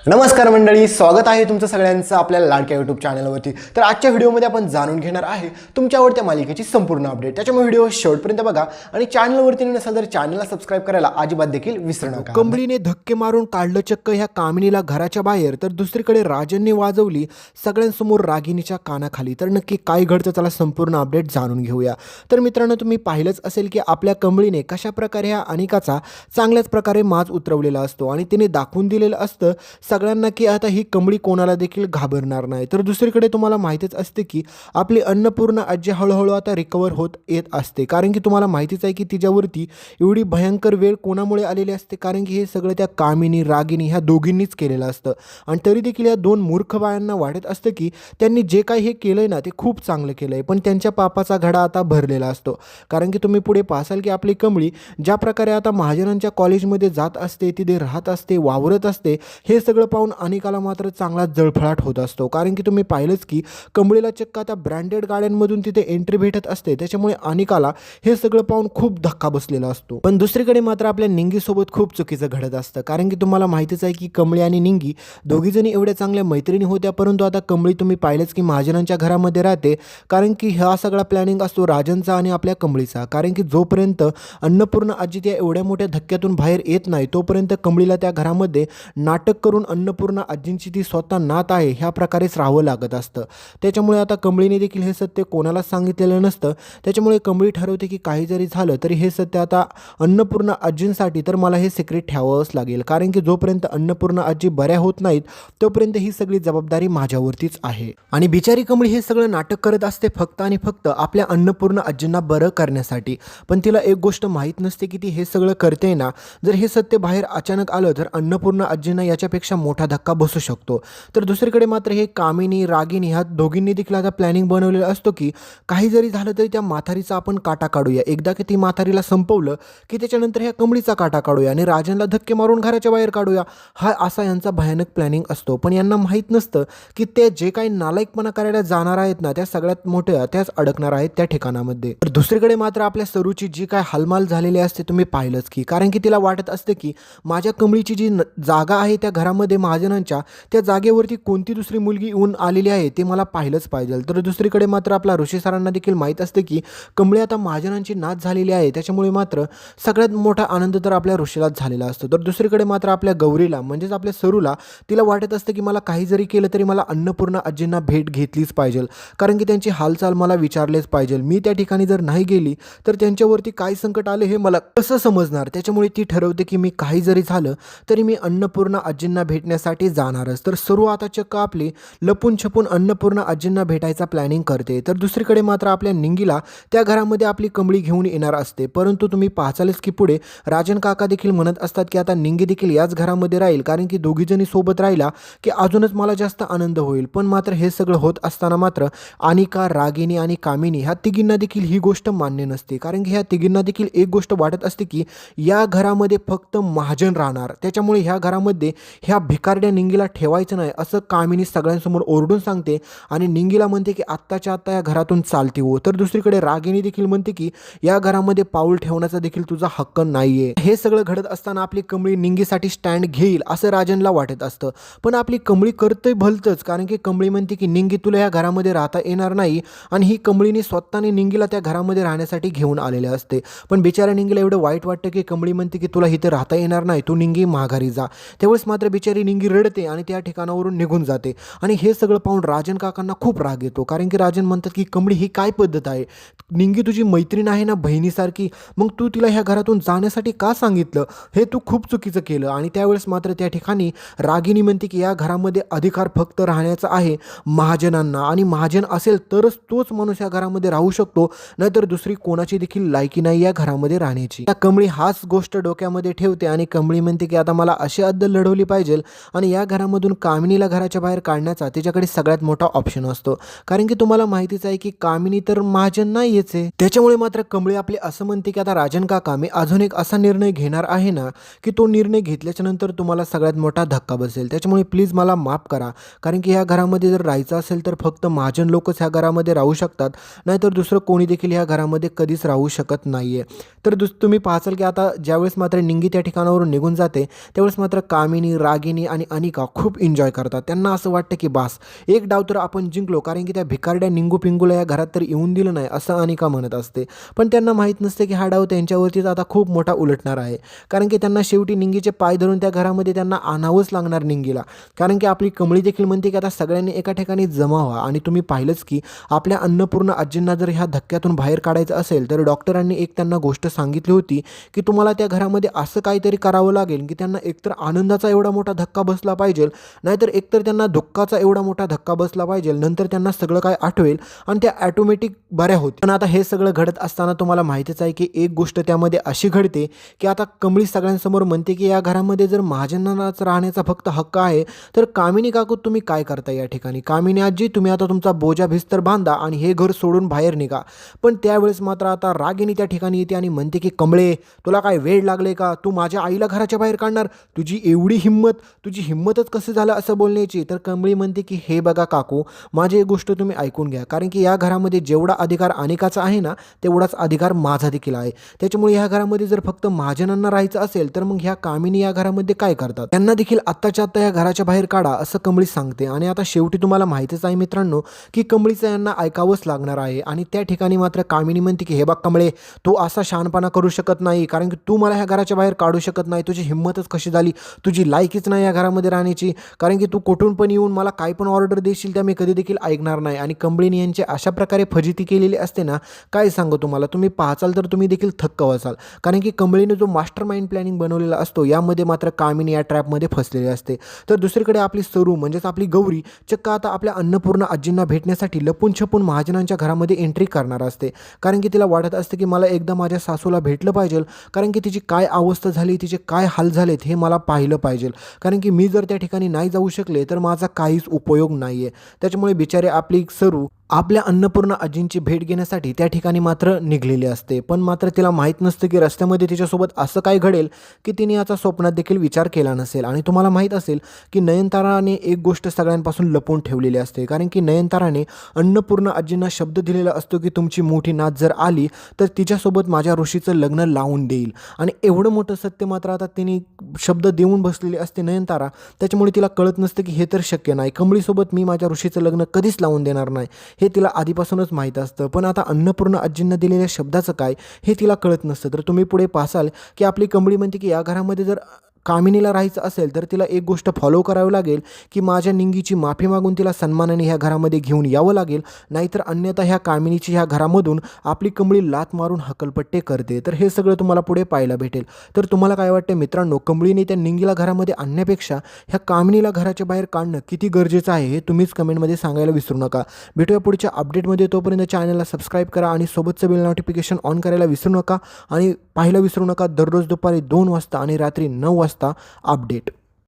नमस्कार मंडळी, स्वागत आहे तुमचं सगळ्यांचं आपल्या लाडक्या यूट्यूब चॅनलवरती। तर आजच्या व्हिडिओमध्ये आपण जाणून घेणार आहे तुमच्या आवडत्या मालिकेची संपूर्ण अपडेट। त्याच्यामुळे व्हिडिओ शेवटपर्यंत बघा आणि चॅनलवरती नसेल तर चॅनलला सबस्क्राइब करायला अजिबात देखील विसरू नका। कंबळीने धक्के मारून काढलं चक्क ह्या कामिनीला घराच्या बाहेर, तर दुसरीकडे राजनने वाजवली सगळ्यांसमोर रागिणीच्या कानाखाली। तर नक्की काय घडतं चला संपूर्ण अपडेट जाणून घेऊया। तर मित्रांनो, तुम्ही पाहिलंच असेल की आपल्या कंबळीने कशा प्रकारे ह्या अनिकाचा चांगल्याच प्रकारे माज उतरवलेला असतो आणि तिने दाखवून दिलेलं असतं सगळ्यांना की आता ही कंबळी कोणाला देखील घाबरणार नाही। तर दुसरीकडे तुम्हाला माहितीच असते की आपली अन्नपूर्णा आजी हळूहळू आता रिकवर होत येत असते, कारण की तुम्हाला माहितीच आहे की तिच्यावरती एवढी भयंकर वेळ कोणामुळे आलेली असते, कारण की हे सगळं त्या कामिनी रागिनी ह्या दोघींनीच केलेलं असतं। आणि तरी देखील या दोन मूर्ख बायांना वाटत असतं की त्यांनी जे काही हे केलंय ना ते खूप चांगलं केलंय, पण त्यांच्या पापाचा घडा आता भरलेला असतो। कारण की तुम्ही पुढे पाहाल की आपली कंबळी ज्या प्रकारे आता महाजनांच्या कॉलेजमध्ये जात असते, तिथे राहत असते, वावरत असते, हे सगळं पाहून अनिकाला मात्र चांगला जळफळाट होत असतो। कारण की तुम्ही पाहिलंच की कंबळीला चक्क आता ब्रँडेड गाड्यांमधून तिथे एंट्री भेटत असते, त्याच्यामुळे अनिकाला हे सगळं पाहून खूप धक्का बसलेला असतो। पण दुसरीकडे मात्र आपल्या निंगीसोबत खूप चुकीचं घडत असतं, कारण की तुम्हाला माहितीच आहे की कंबळी आणि निंगी दोघीजणी एवढ्या चांगल्या मैत्रिणी होत्या, परंतु आता कंबळी तुम्ही पाहिलंच की महाजनांच्या घरामध्ये राहते, कारण की हा सगळा प्लॅनिंग असतो राजनचा आणि आपल्या कंबळीचा। कारण की जोपर्यंत अन्नपूर्णा आजी त्या एवढ्या मोठ्या धक्क्यातून बाहेर येत नाही तोपर्यंत कंबळीला त्या घरामध्ये नाटक करून अन्नपूर्णा आजींची ती स्वतः नात आहे ह्या प्रकारेच राहावं लागत असतं। त्याच्यामुळे आता कंबळीने देखील हे सत्य कोणालाच सांगितलेलं नसतं, त्याच्यामुळे कंबळी ठरवते की काही जरी झालं तरी हे सत्य आता अन्नपूर्णा आजींसाठी तर मला हे सिक्रेट ठेवावंच लागेल, कारण की जोपर्यंत अन्नपूर्णा आजी बऱ्या होत नाहीत तोपर्यंत ही सगळी जबाबदारी माझ्यावरतीच आहे। आणि बिचारी कंबळी हे सगळं नाटक करत असते फक्त आणि फक्त आपल्या अन्नपूर्णा आजींना बरं करण्यासाठी, पण तिला एक गोष्ट माहीत नसते की ती हे सगळं करते ना, जर हे सत्य बाहेर अचानक आलं तर अन्नपूर्णा आजींना याच्यापेक्षा मोठा धक्का बसू शकतो। तर दुसरीकडे मात्र हे कामिनी रागिनी ह्या दोघींनी देखील आता प्लॅनिंग बनवलेलं असतो की काही जरी झालं तरी त्या म्हातारीचा आपण काटा काढूया, एकदा की ती म्हातारीला संपवलं की त्याच्यानंतर ह्या कंबळीचा काटा काढूया आणि राजनला धक्के मारून घराच्या बाहेर काढूया, हा असा यांचा भयानक प्लॅनिंग असतो। पण यांना माहीत नसतं की ते जे काही नालायकपणा करायला जाणार आहेत ना, त्या सगळ्यात मोठ्या त्याच अडकणार आहेत त्या ठिकाणामध्ये। तर दुसरीकडे मात्र आपल्या सरूची जी काय हालमाल झालेली असते तुम्ही पाहिलंच की, कारण की तिला वाटत असते की माझ्या कंबळीची जी जागा आहे त्या घरामध्ये महाजनांच्या, त्या जागेवरती कोणती दुसरी मुलगी येऊन आलेली आहे ते मला पाहिलंच पाहिजे। तर दुसरीकडे मात्र आपला ऋषी सरांना देखील माहीत असते की कंबळी आता महाजनांची नात झालेली आहे, त्याच्यामुळे मात्र सगळ्यात मोठा आनंद तर आपल्या ऋषीलाच झालेला असतो। तर दुसरीकडे मात्र आपल्या गौरीला म्हणजेच आपल्या सरूला तिला वाटत असतं की मला काही जरी केलं तरी मला अन्नपूर्णा आजींना भेट घेतलीच पाहिजे, कारण की त्यांची हालचाल मला विचारलेच पाहिजे। मी त्या ठिकाणी जर नाही गेली तर त्यांच्यावरती काय संकट आले हे मला कसं समजणार, त्याच्यामुळे ती ठरवते की मी काही जरी झालं तरी मी अन्नपूर्णा आजींना भेटण्यासाठी जाणारच। तर सरू आता चक्क आपली लपून छपून अन्नपूर्णा आजींना भेटायचा प्लॅनिंग करते। तर दुसरीकडे मात्र आपल्या निंगीला त्या घरामध्ये आपली कंबळी घेऊन येणार असते, परंतु तुम्ही पाहालच की पुढे राजन काका देखील म्हणत असतात की आता निंगी देखील याच घरामध्ये राहील, कारण की दोघीजणी सोबत राहिला की अजूनच मला जास्त आनंद होईल। पण मात्र हे सगळं होत असताना मात्र अनिका रागिनी आणि कामिनी ह्या तिघींना देखील ही गोष्ट मान्य नसते, कारण की ह्या तिघींना देखील एक गोष्ट वाटत असते की या घरामध्ये फक्त महाजन राहणार, त्याच्यामुळे ह्या घरामध्ये ह्या भिकारड्या निंगीला ठेवायचं नाही असं कामिनी सगळ्यांसमोर ओरडून सांगते आणि निंगीला म्हणते की आत्ताच्या आत्ता या घरातून चालती हो। तर दुसरीकडे रागिनी देखील म्हणते की या घरामध्ये पाऊल ठेवण्याचा देखील तुझा हक्क नाहीये। हे सगळं घडत असताना आपली कंबळी निंगीसाठी स्टँड घेईल असं राजनला वाटत असतं, पण आपली कंबळी करतंय भलतंच, कारण की कंबळी म्हणते की निंगी तुला या घरामध्ये राहता येणार नाही, आणि ही कंबळीने स्वतःने निंगीला त्या घरामध्ये राहण्यासाठी घेऊन आलेले असते। पण बिचाऱ्या निंगीला एवढं वाईट वाटतं की कंबळी म्हणते की तुला इथे राहता येणार नाही, तू निंगी माघारी जा। त्यावेळेस मात्र बिचारी निंगी रडते आणि त्या ठिकाणावरून निघून जाते। आणि हे सगळं पाहून राजन काकांना खूप राग येतो, कारण की राजन म्हणतात की कंबळी ही काय पद्धत आहे, निंगी तुझी मैत्रीण आहे ना बहिणीसारखी, मग तू तिला ह्या घरातून जाण्यासाठी का सांगितलं, हे तू खूप चुकीचं केलं। आणि त्यावेळेस मात्र त्या ठिकाणी रागिनी म्हणते की या घरामध्ये अधिकार फक्त राहण्याचा आहे महाजनांना, आणि महाजन असेल तरच तोच माणूस या घरामध्ये राहू शकतो, नाहीतर दुसरी कोणाची देखील लायकी नाही या घरामध्ये राहण्याची। त्या कंबळी हाच गोष्ट डोक्यामध्ये ठेवते आणि कंबळी म्हणते की आता मला अशी अद्दल लढवली पाहिजे आणि या घरामधून कामिनीला घराच्या बाहेर काढण्याचा तिच्याकडे सगळ्यात मोठा ऑप्शन असतो, कारण की तुम्हाला माहितीच आहे की कामिनी तर महाजन नाहीच आहे। त्याच्यामुळे मात्र कंबळी आपली असं म्हणते की आता राजन काका मी अजून एक असा निर्णय घेणार आहे ना की तो निर्णय घेतल्याच्या नंतर तुम्हाला सगळ्यात मोठा धक्का बसेल, त्याच्यामुळे प्लीज मला माफ करा, कारण की ह्या घरामध्ये जर राहायचं असेल तर फक्त महाजन लोकच ह्या घरामध्ये राहू शकतात, नाहीतर दुसरं कोणी देखील ह्या घरामध्ये कधीच राहू शकत नाहीये। तर तुम्ही पाहाल की आता ज्यावेळेस मात्र निंगी त्या ठिकाणावरून निघून जाते त्यावेळेस मात्र कामिनी रागी रागिनी आणि अनिका खूप एन्जॉय करतात. त्यांना असं वाटतं की बास एक डाव तर आपण जिंकलो, कारण की त्या भिकारड्या निंगू पिंगूला या घरात तर येऊन दिलं नाही असं अनिका म्हणत असते. पण त्यांना माहीत नसते की हा डाव त्यांच्यावरतीच आता खूप मोठा उलटणार आहे, कारण की त्यांना शेवटी निंगीचे पाय धरून त्या घरामध्ये त्यांना आणावंच लागणार निंगीला. कारण की आपली कमळी देखील म्हणते की आता सगळ्यांनी एका ठिकाणी जमा व्हा. आणि तुम्ही पाहिलंच की आपल्या अन्नपूर्ण आजींना जर ह्या धक्क्यातून बाहेर काढायचं असेल तर डॉक्टरांनी एक त्यांना गोष्ट सांगितली होती की तुम्हाला त्या घरामध्ये असं काहीतरी करावं लागेल की त्यांना एकतर आनंदाचा एवढा मोठा धक्का बसला पाहिजे, नाहीतर एकतर त्यांना दुःखाचा एवढा मोठा धक्का बसला पाहिजे, नंतर त्यांना सगळं काय आठवेल आणि त्या ॲटोमॅटिक बऱ्या होतील. पण आता हे सगळं घडत असताना तुम्हाला माहितीच आहे की एक गोष्ट त्यामध्ये अशी घडते की आता कमळी सगळ्यांसमोर म्हणते की या घरामध्ये जर महाजनांनाच राहण्याचा फक्त हक्क आहे तर कामिनी काकू तुम्ही काय करता या ठिकाणी. कामिनी आजी तुम्ही आता तुमचा बोजा भिस्तर बांधा आणि हे घर सोडून बाहेर निघा. पण त्यावेळेस मात्र आता रागिनी त्या ठिकाणी येते आणि म्हणते की कमळे तुला काय वेळ लागले का, तू माझ्या आईला घराच्या बाहेर काढणार, तुझी एवढी हिंमत, तुझी हिंमतच कसं झालं असं बोलण्याची. तर कमळी म्हणते की हे बघा काकू, माझी एक गोष्ट तुम्ही ऐकून घ्या, कारण की या घरामध्ये जेवढा अधिकार अनिकाचा आहे ना तेवढाच अधिकार माझा देखील आहे. त्याच्यामुळे ह्या घरामध्ये जर फक्त महाजनांना राहायचं असेल तर मग ह्या कामिनी या घरामध्ये काय करतात, त्यांना देखील आत्ताच्या आत्ता या घराच्या बाहेर काढा असं कमळी सांगते. आणि आता शेवटी तुम्हाला माहितीच आहे मित्रांनो की कमळीचं यांना ऐकावंच लागणार आहे. आणि त्या ठिकाणी मात्र कामिनी म्हणते की हे बघ कमळे, तू असा शहाणपणा करू शकत नाही, कारण की तू मला ह्या घराच्या बाहेर काढू शकत नाही, तुझी हिंमतच कशी झाली, तुझी लायकीच नाही या घरामध्ये राहण्याची, कारण की तू कुठून पण येऊन मला काय पण ऑर्डर देशील त्या मी कधी देखील ऐकणार नाही. आणि कमळीने यांची अशा प्रकारे फजिती केलेली असते ना, काय सांगू तुम्हाला, तुम्ही पाहचाल तर तुम्ही देखील थक्क व्हाल. कारण की कमळीने जो मास्टर माइंड प्लॅनिंग बनवलेला असतो यामध्ये मात्र कामिनी या ट्रॅपमध्ये फसलेली असते. तर दुसरीकडे आपली सरू म्हणजेच आपली गौरी चक्क आता आपल्या अन्नपूर्ण आजींना भेटण्यासाठी लपून छपून महाजनांच्या घरामध्ये एंट्री करणार असते, कारण की तिला वाटत असते की मला एकदा माझ्या सासूला भेटलं पाहिजे, कारण की तिची काय अवस्था झाली, तिचे काय हाल झालेत हे मला पाहिलं पाहिजे, कारण की मी जर त्या ठिकाणी नाही जाऊ शकले तर माझा काहीच उपयोग नाही आहे. त्याच्यामुळे बिचारे आपली सरू आपल्या अन्नपूर्ण आजींची भेट घेण्यासाठी त्या ठिकाणी मात्र निघलेली असते. पण मात्र तिला माहीत नसतं की रस्त्यामध्ये तिच्यासोबत असं काय घडेल की तिने याचा स्वप्नात देखील विचार केला नसेल. आणि तुम्हाला माहीत असेल की नयनताराने एक गोष्ट सगळ्यांपासून लपवून ठेवलेली असते, कारण की नयनताराने अन्नपूर्ण आजींना शब्द दिलेला असतो की तुमची मोठी नात जर आली तर तिच्यासोबत माझ्या ऋषीचं लग्न लावून देईल. आणि एवढं मोठं सत्य मात्र आता तिने शब्द देऊन बसलेली असते नयनतारा. त्याच्यामुळे तिला कळत नसतं की हे तर शक्य नाही, कमळीसोबत मी माझ्या ऋषीचं लग्न कधीच लावून देणार नाही, हे तिला आधीपासूनच माहीत असतं. पण आता अन्नपूर्ण आजींना दिलेल्या शब्दाचं काय हे तिला कळत नसतं. तर तुम्ही पुढे पाहाल की आपली कमळी म्हणते की या घरामध्ये जर कामिनीला राहायचं असेल तर तिला एक गोष्ट फॉलो करावी लागेल की माझ्या निंगीची माफी मागून तिला सन्मानाने ह्या घरामध्ये घेऊन यावं लागेल, नाहीतर अन्यथा ह्या कामिनीची ह्या घरामधून आपली कमळी लात मारून हकलपट्टे करते. तर हे सगळं तुम्हाला पुढे पाहायला भेटेल. तर तुम्हाला काय वाटतं मित्रांनो, कमळीने त्या निंगीला घरामध्ये आणण्यापेक्षा ह्या कामिनीला घराच्या बाहेर काढणं किती गरजेचं आहे हे तुम्हीच कमेंटमध्ये सांगायला विसरू नका. भेटूया पुढच्या अपडेटमध्ये, तोपर्यंत चॅनलला सबस्क्राईब करा आणि सोबतचं बेल नोटिफिकेशन ऑन करायला विसरू नका. आणि पाहायला विसरू नका दररोज दुपारी 2 वाजता आणि रात्री 9 वाजता अपडेट.